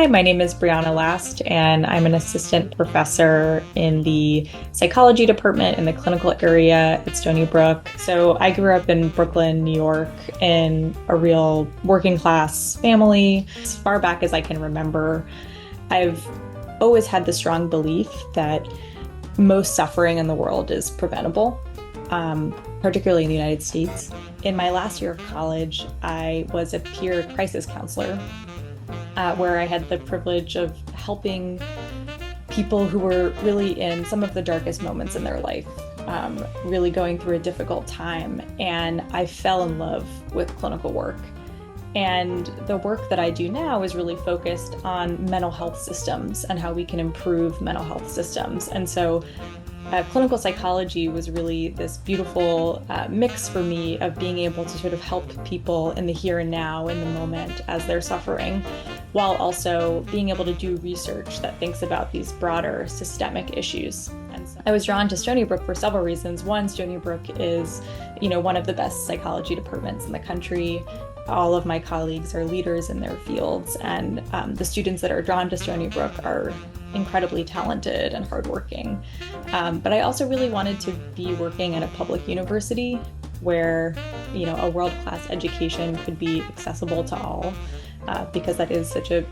Hi, my name is Briana Last, and I'm an assistant professor in the psychology department in the clinical area at Stony Brook. So I grew up in Brooklyn, New York, in a real working class family. As far back as I can remember, I've always had the strong belief that most suffering in the world is preventable, particularly in the United States. In my last year of college, I was a peer crisis counselor, where I had the privilege of helping people who were really in some of the darkest moments in their life, really going through a difficult time. And I fell in love with clinical work. And the work that I do now is really focused on mental health systems and how we can improve mental health systems. And so clinical psychology was really this beautiful mix for me of being able to sort of help people in the here and now, in the moment, as they're suffering, while also being able to do research that thinks about these broader systemic issues. And so I was drawn to Stony Brook for several reasons. One, Stony Brook is, one of the best psychology departments in the country. All of my colleagues are leaders in their fields, and the students that are drawn to Stony Brook are incredibly talented and hardworking. But I also really wanted to be working at a public university where, a world-class education could be accessible to all, because that is such a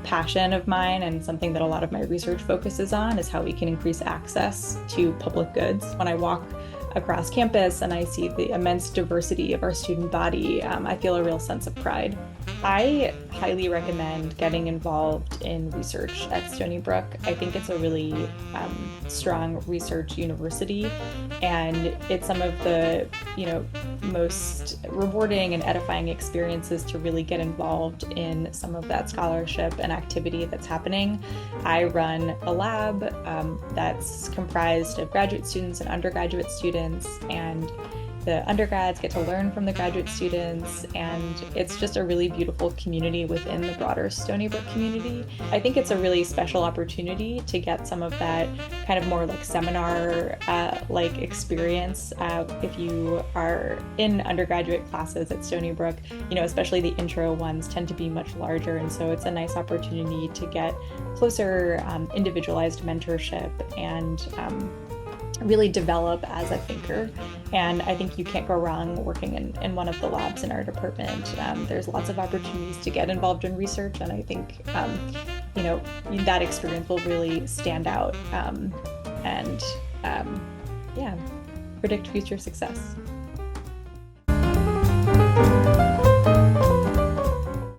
passion of mine and something that a lot of my research focuses on, is how we can increase access to public goods. When I walk across campus and I see the immense diversity of our student body, I feel a real sense of pride. I highly recommend getting involved in research at Stony Brook. I think it's a really strong research university, and it's some of the most rewarding and edifying experiences to really get involved in some of that scholarship and activity that's happening. I run a lab that's comprised of graduate students and undergraduate students, and the undergrads get to learn from the graduate students, and it's just a really beautiful community within the broader Stony Brook community. I think it's a really special opportunity to get some of that kind of more like seminar like experience if you are in undergraduate classes at Stony Brook. Especially the intro ones tend to be much larger, and so it's a nice opportunity to get closer individualized mentorship and really develop as a thinker. And I think you can't go wrong working in one of the labs in our department. There's lots of opportunities to get involved in research, and I think that experience will really stand out and predict future success.